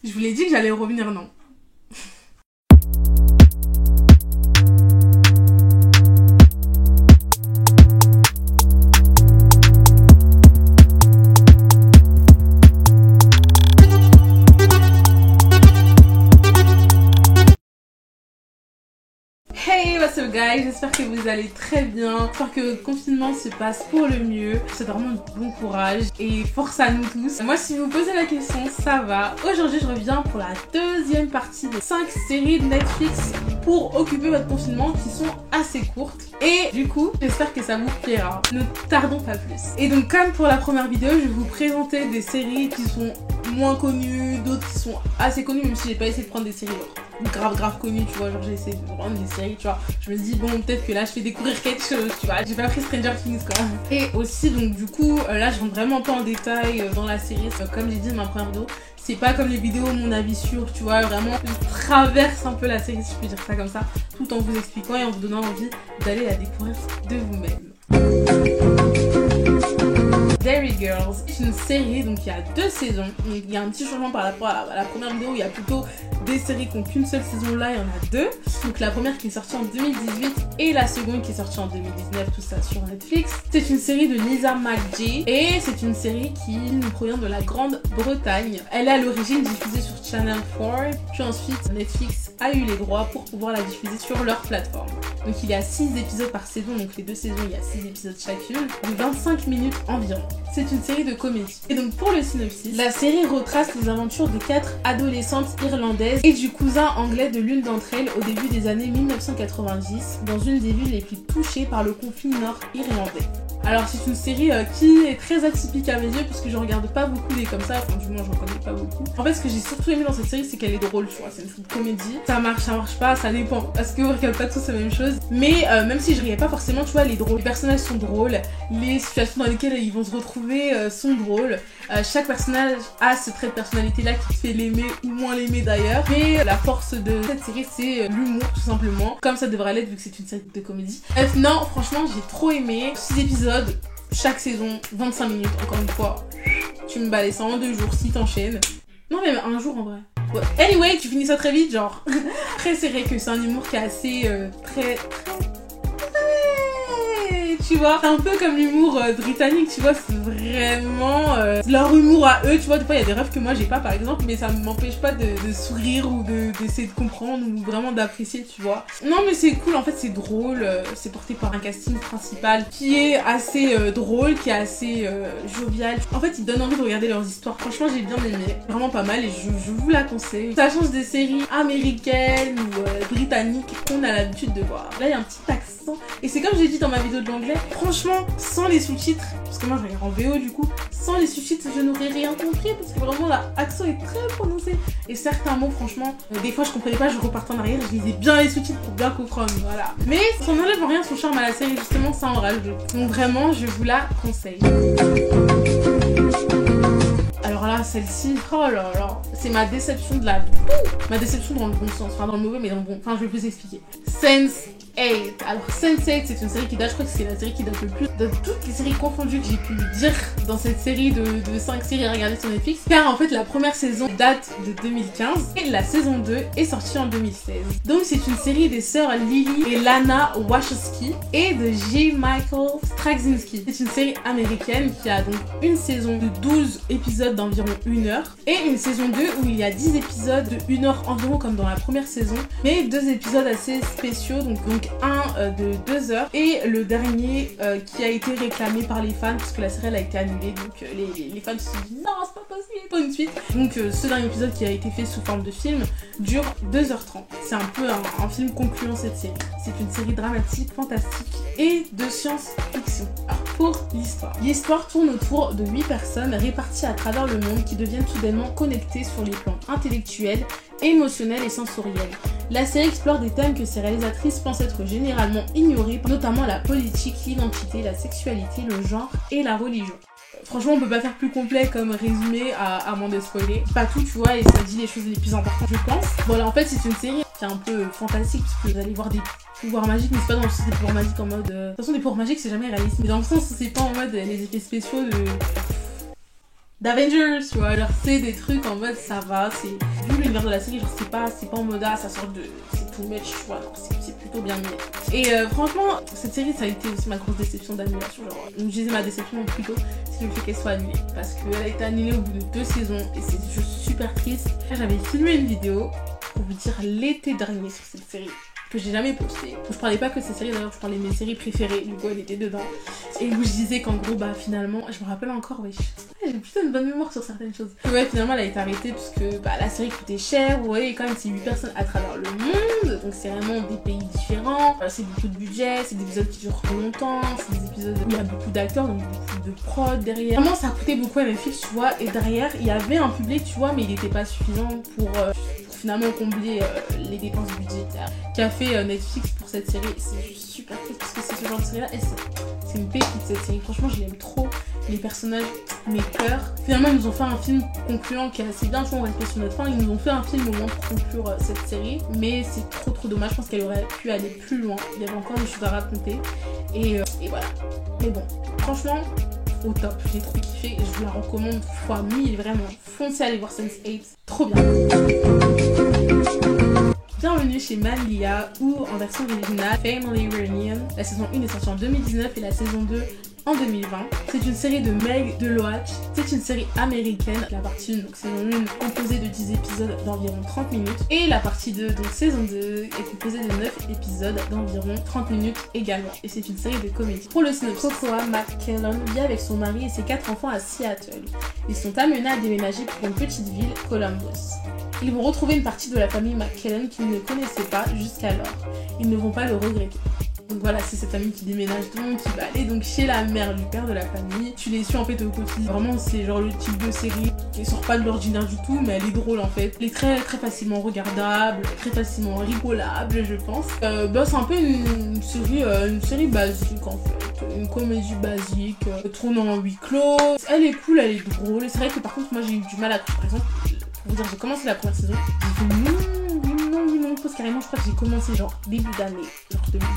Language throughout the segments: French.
Je vous l'ai dit que j'allais revenir, non? Hey, what's up guys, j'espère que vous allez très bien, j'espère que le confinement se passe pour le mieux, c'est vraiment bon courage et force à nous tous. Moi si vous posez la question, ça va. Aujourd'hui je reviens pour la deuxième partie des 5 séries de Netflix pour occuper votre confinement qui sont assez courtes. Et du coup, j'espère que ça vous plaira. Ne tardons pas plus. Et donc comme pour la première vidéo, je vais vous présenter des séries qui sont moins connues, d'autres qui sont assez connues, même si j'ai pas essayé de prendre des séries grave connues, tu vois, genre j'ai essayé de prendre des séries, tu vois, je me dis bon peut-être que là je fais découvrir quelque chose, tu vois, j'ai pas pris Stranger Things quoi. Et aussi donc du coup là je rentre vraiment pas en détail dans la série, comme j'ai dit dans ma première vidéo, c'est pas comme les vidéos mon avis sûr, tu vois, vraiment je traverse un peu la série si je peux dire ça comme ça, tout en vous expliquant et en vous donnant envie d'aller la découvrir de vous-même. Derry Girls est une série, donc il y a 2 saisons. Donc, il y a un petit changement par rapport à la première vidéo où il y a plutôt des séries qui n'ont qu'une seule saison. Là il y en a 2. Donc la première qui est sortie en 2018 et la seconde qui est sortie en 2019, tout ça sur Netflix. C'est une série de Lisa McGee et c'est une série qui nous provient de la Grande-Bretagne. Elle est à l'origine diffusée sur Channel 4, puis ensuite Netflix a eu les droits pour pouvoir la diffuser sur leur plateforme. Donc il y a 6 épisodes par saison, donc les 2 saisons il y a 6 épisodes chacune, de 25 minutes environ. C'est une série de comédie. Et donc pour le synopsis, la série retrace les aventures de 4 adolescentes irlandaises et du cousin anglais de l'une d'entre elles au début des années 1990 dans une des villes les plus touchées par le conflit nord-irlandais. Alors c'est une série qui est très atypique à mes yeux parce que je regarde pas beaucoup des comme ça, enfin du moins j'en connais pas beaucoup. En fait ce que j'ai surtout aimé dans cette série c'est qu'elle est drôle, tu vois, c'est une comédie. Ça marche pas, ça dépend. Parce que on regarde pas tous la même chose. Mais même si je riais pas forcément, tu vois, elle est drôle. Les personnages sont drôles, les situations dans lesquelles ils vont se retrouver sont drôles. Chaque personnage a ce trait de personnalité là qui te fait l'aimer ou moins l'aimer d'ailleurs. Mais la force de cette série c'est l'humour tout simplement. Comme ça devrait l'être vu que c'est une série de comédie. Bref, non, franchement j'ai trop aimé. 6 épisodes. Chaque saison, 25 minutes, encore une fois. Tu me balais ça en 2 jours si t'enchaînes. Non, même un jour en vrai. Ouais. Anyway, tu finis ça très vite, genre. Très serré, que c'est un humour qui est assez très tu vois, c'est un peu comme l'humour britannique, tu vois, c'est vraiment leur humour à eux, tu vois, des fois il y a des rêves que moi j'ai pas par exemple, mais ça m'empêche pas de sourire ou d'essayer de comprendre ou vraiment d'apprécier, tu vois. Non mais c'est cool, en fait c'est drôle, c'est porté par un casting principal qui est assez drôle, qui est assez jovial. En fait ils donnent envie de regarder leurs histoires, franchement j'ai bien aimé, vraiment pas mal et je vous la conseille. Ça change des séries américaines ou britanniques qu'on a l'habitude de voir. Là il y a un petit accent et c'est comme j'ai dit dans ma vidéo de l'anglais, franchement, sans les sous-titres, parce que moi je regarde en VO du coup, sans les sous-titres je n'aurais rien compris parce que vraiment l'accent est très prononcé et certains mots franchement, des fois je comprenais pas, je repartais en arrière, je lisais bien les sous-titres pour bien comprendre, voilà. Mais ça n'enlève rien son charme à la série, justement ça en rajoute. Donc vraiment je vous la conseille. Alors là, celle-ci, oh là là, c'est ma déception de la... Ma déception dans le bon sens, enfin dans le mauvais mais dans le bon, enfin je vais vous expliquer. Sense8. Alors Sense8 c'est une série qui date, je crois que c'est la série qui date le plus de toutes les séries confondues que j'ai pu dire dans cette série de 5 séries à regarder sur Netflix, car en fait la première saison date de 2015 et la saison 2 est sortie en 2016. Donc c'est une série des sœurs Lily et Lana Wachowski et de J. Michael Straczynski. C'est une série américaine qui a donc une saison de 12 épisodes d'environ 1 heure et une saison 2 où il y a 10 épisodes de 1 heure environ comme dans la première saison, mais 2 épisodes assez spéciaux, donc un de 2 heures et le dernier qui a été réclamé par les fans parce que la série elle a été annulée, donc les fans se sont dit non c'est pas possible, pas une suite. Donc ce dernier épisode qui a été fait sous forme de film dure 2h30. C'est un peu un film concluant cette série. C'est une série dramatique, fantastique et de science-fiction. Alors pour l'histoire tourne autour de 8 personnes réparties à travers le monde qui deviennent soudainement connectées sur les plans intellectuels, émotionnels et sensoriels. La série explore des thèmes que ses réalisatrices pensent être généralement ignorés, notamment la politique, l'identité, la sexualité, le genre et la religion. Franchement, on peut pas faire plus complet comme résumé à moins de spoiler. Pas tout, tu vois, et ça dit les choses les plus importantes, je pense. Voilà, en fait, c'est une série qui est un peu fantastique, parce que vous allez voir des pouvoirs magiques, mais c'est pas dans le sens des pouvoirs magiques en mode... De toute façon, des pouvoirs magiques, c'est jamais réaliste. Mais dans le sens où c'est pas en mode les effets spéciaux de... d'Avengers, tu vois, genre c'est des trucs en mode ça va, c'est vu l'univers de la série, genre c'est pas en mode ah ça sort de c'est tout much, tu vois, non c'est plutôt bien mis. Et franchement cette série ça a été aussi ma grosse déception d'annulation, genre je disais ma déception plutôt c'est le fait qu'elle soit annulée parce qu'elle a été annulée au bout de 2 saisons et c'est juste super triste. J'avais filmé une vidéo pour vous dire l'été dernier sur cette série que j'ai jamais posté. Je parlais pas que de ces séries, d'ailleurs je parlais de mes séries préférées, du coup elle était dedans. Et où je disais qu'en gros bah finalement, je me rappelle encore, wesh, j'ai plutôt une bonne mémoire sur certaines choses. Ouais finalement elle a été arrêtée parce que bah, la série coûtait cher, vous voyez quand même c'est 8 personnes à travers le monde, donc c'est vraiment des pays différents, c'est beaucoup de budget, c'est des épisodes qui durent longtemps, c'est des épisodes où il y a beaucoup d'acteurs, donc beaucoup de prod derrière. Vraiment ça coûtait beaucoup à Netflix tu vois, et derrière il y avait un public tu vois, mais il n'était pas suffisant pour finalement combler les dépenses budgétaires qu'a fait Netflix pour cette série. C'est juste super triste parce que c'est ce genre de série là et c'est une pépite cette série. Franchement je l'aime trop, les personnages, mes cœurs. Finalement ils nous ont fait un film concluant qui est assez bien, tu vois, on reste sur notre fin. Ils nous ont fait un film au moins pour conclure cette série, mais c'est trop dommage, je pense qu'elle aurait pu aller plus loin. Il y avait encore des choses à raconter et voilà. Mais bon, franchement au top, j'ai trop kiffé et je vous la recommande fois 1000, vraiment. Foncez aller voir Sense8, trop bien. Bienvenue chez Manlia ou en version originale Family Reunion. La saison 1 est sortie en 2019 et la saison 2 en 2020. C'est une série de Meg Deloach. C'est une série américaine. La partie 1, donc saison 1, composée de 10 épisodes d'environ 30 minutes. Et la partie 2, donc saison 2, est composée de 9 épisodes d'environ 30 minutes également. Et c'est une série de comédie. Pour le synopsis, Cocoa McKellen vit avec son mari et ses 4 enfants à Seattle. Ils sont amenés à déménager pour une petite ville, Columbus. Ils vont retrouver une partie de la famille McKellen qu'ils ne connaissaient pas jusqu'alors. Ils ne vont pas le regretter. Donc voilà, c'est cette famille qui déménage donc, qui va aller donc chez la mère du père de la famille. Tu les suis en fait au quotidien. Vraiment, c'est genre le type de série qui sort pas de l'ordinaire du tout, mais elle est drôle en fait. Elle est très facilement regardable, très facilement rigolable, je pense. C'est un peu une série basique en fait. Une comédie basique, tournant en huis clos. Elle est cool, elle est drôle. C'est vrai que par contre, moi j'ai eu du mal à par exemple. Pour vous dire, j'ai commencé la première saison, j'ai fait non, parce carrément je crois que j'ai commencé genre début d'année, genre 2019,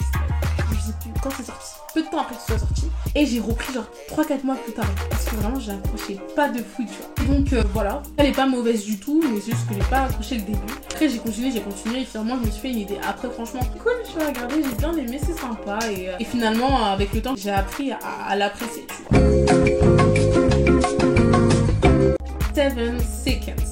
je sais plus quand c'est sorti, peu de temps après que ce soit sorti, et j'ai repris genre 3-4 mois plus tard, parce que vraiment j'ai accroché pas de fou, tu vois. Et donc voilà, elle est pas mauvaise du tout, mais c'est juste que j'ai pas accroché le début. Après j'ai continué, et finalement je me suis fait une idée. Après franchement, cool, je suis regardée, j'ai bien aimé, c'est sympa, et finalement avec le temps j'ai appris à l'apprécier, tu vois. 7 Seconds.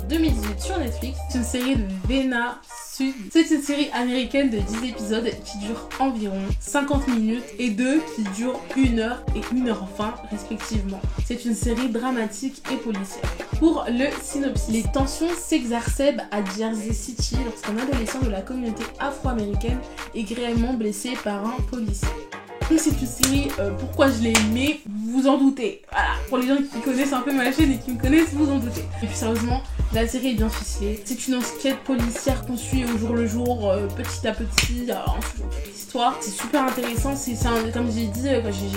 2018 sur Netflix, c'est une série de Vena Sud. C'est une série américaine de 10 épisodes qui dure environ 50 minutes et 2 qui durent 1 heure et 1h20 respectivement. C'est une série dramatique et policière. Pour le synopsis, les tensions s'exacerbent à Jersey City lorsqu'un adolescent de la communauté afro-américaine est grièvement blessé par un policier. Donc c'est une série, pourquoi je l'ai aimée, vous vous en doutez. Voilà, pour les gens qui connaissent un peu ma chaîne et qui me connaissent, vous en doutez. Et puis sérieusement, la série est bien ficelée. C'est une enquête policière qu'on suit au jour le jour, petit à petit, en suivant toute l'histoire. C'est super intéressant, comme j'ai dit,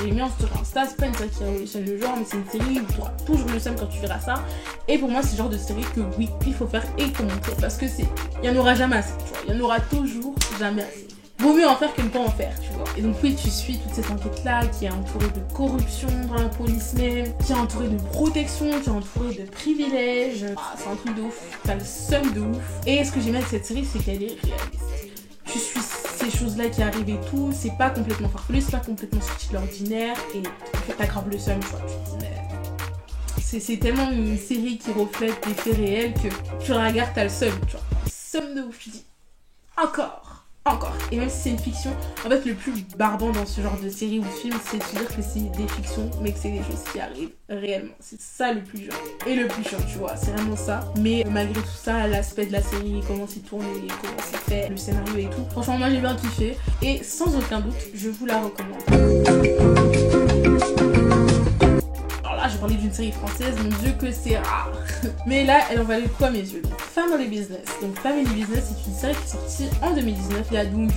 j'ai mis en story Insta, c'est pas une série qui révolutionne le genre, mais c'est une série où tu auras toujours le seum quand tu verras ça. Et pour moi, c'est le genre de série que oui, il faut faire et il faut montrer, parce que il y en aura jamais assez, tu vois. Il y en aura toujours jamais assez. Vaut mieux en faire que ne pas en faire, tu vois. Et donc oui, tu suis toute cette enquête-là qui est entourée de corruption dans la police même, qui est entourée de protection, qui est entourée de privilèges. C'est un truc de ouf, t'as le seum de ouf. Et ce que j'aime avec cette série, c'est qu'elle est réaliste. Tu suis ces choses-là qui arrivent et tout, c'est pas complètement farfelu, c'est pas complètement sorti de l'ordinaire, et en fait t'as grave le seum, tu vois. Tu te dis, mais c'est tellement une série qui reflète des faits réels que tu la regardes, t'as le seum, tu vois. Seum de ouf, tu dis, encore. Et même si c'est une fiction, en fait le plus barbant dans ce genre de série ou de film, c'est de se dire que c'est des fictions mais que c'est des choses qui arrivent réellement. C'est ça le plus genre et le plus chiant, tu vois, c'est vraiment ça. Mais malgré tout ça, l'aspect de la série, comment c'est tourné, comment c'est fait, le scénario et tout, franchement moi j'ai bien kiffé et sans aucun doute je vous la recommande. Je parlais d'une série française, mon dieu que c'est rare. Mais là, elle en valait le coup à mes yeux. Donc, Family Business. Donc, Family Business, c'est une série qui est sortie en 2019. Il y a donc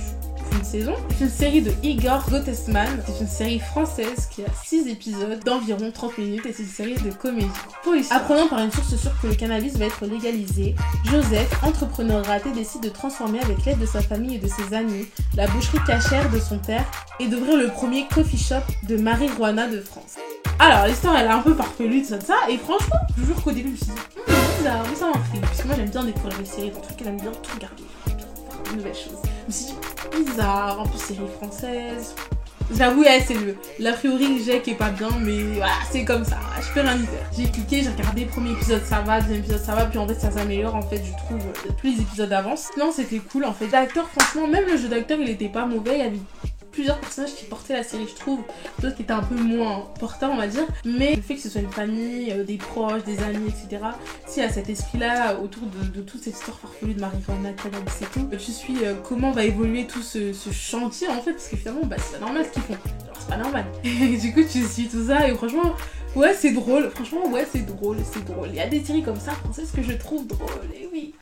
une saison. C'est une série de Igor Gottesman. C'est une série française qui a 6 épisodes d'environ 30 minutes et c'est une série de comédie policière. Apprenant par une source sûre que le cannabis va être légalisé, Joseph, entrepreneur raté, décide de transformer avec l'aide de sa famille et de ses amis la boucherie cachère de son père et d'ouvrir le premier coffee shop de marijuana de France. Alors l'histoire elle est un peu farfelue, tout ça, et franchement, je vous jure qu'au début je me suis dit, bizarre, mais ça m'intrigue, parce que moi j'aime bien découvrir les séries, dans tout cas j'aime bien tout regarder, j'aime bien voir de nouvelles choses. Je me suis dit, bizarre, en plus série française. J'avoue, c'est l'a priori que j'ai qui est pas bien, mais voilà, c'est comme ça, je peux rien y faire. J'ai cliqué, j'ai regardé, premier épisode ça va, deuxième épisode ça va, puis en fait ça s'améliore en fait, je trouve, plus les épisodes avancent. Non, c'était cool en fait. L'acteur, franchement, même le jeu d'acteur il était pas mauvais, il y avait plusieurs personnages qui portaient la série, je trouve, d'autres qui étaient un peu moins porteurs on va dire, mais le fait que ce soit une famille, des proches, des amis, etc. S'il y a cet esprit là autour de toute cette histoire farfelue de Marie-Rona, Cannabis et tout, je suis comment va évoluer tout ce chantier en fait, parce que finalement c'est pas normal ce qu'ils font, genre c'est pas normal. Et du coup tu suis tout ça et franchement ouais c'est drôle, franchement ouais c'est drôle, il y a des séries comme ça françaises que je trouve drôles, et oui.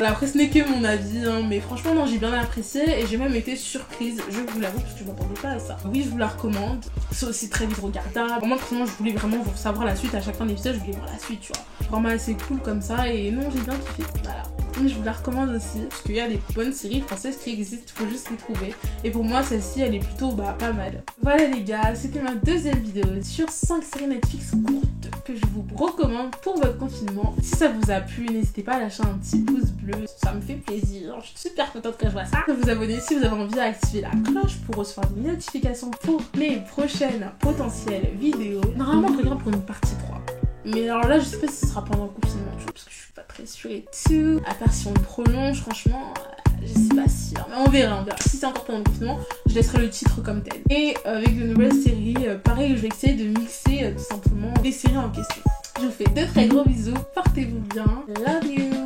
Après ce n'est que mon avis hein, mais franchement non, j'ai bien apprécié et j'ai même été surprise, je vous l'avoue, parce que je m'attendais pas à ça. Oui, je vous la recommande, c'est aussi très vite regardable. Moi personnellement je voulais vraiment savoir la suite, à chaque fin d'épisode je voulais voir la suite, tu vois. Vraiment assez cool comme ça et non, j'ai bien kiffé, voilà. Donc je vous la recommande aussi, parce qu'il y a des bonnes séries françaises qui existent, il faut juste les trouver. Et pour moi celle-ci elle est plutôt pas mal. Voilà les gars, c'était ma deuxième vidéo sur 5 séries Netflix courtes que je vous recommande pour votre confinement. Si ça vous a plu, n'hésitez pas à lâcher un petit pouce bleu, ça me fait plaisir, je suis super contente quand je vois ça. Vous abonner si vous avez envie d'activer la cloche pour recevoir des notifications pour les prochaines potentielles vidéos. Normalement je regarde pour une partie 3. Mais alors là je sais pas si ce sera pendant le confinement, tu vois, parce que je suis pas très sûre et tout. À part si on le prolonge, franchement, je sais pas si... Mais on verra. Si c'est encore pendant le confinement, je laisserai le titre comme tel. Et avec de nouvelles séries, pareil, je vais essayer de mixer tout simplement les séries en question. Je vous fais de très gros bisous, portez-vous bien, love you.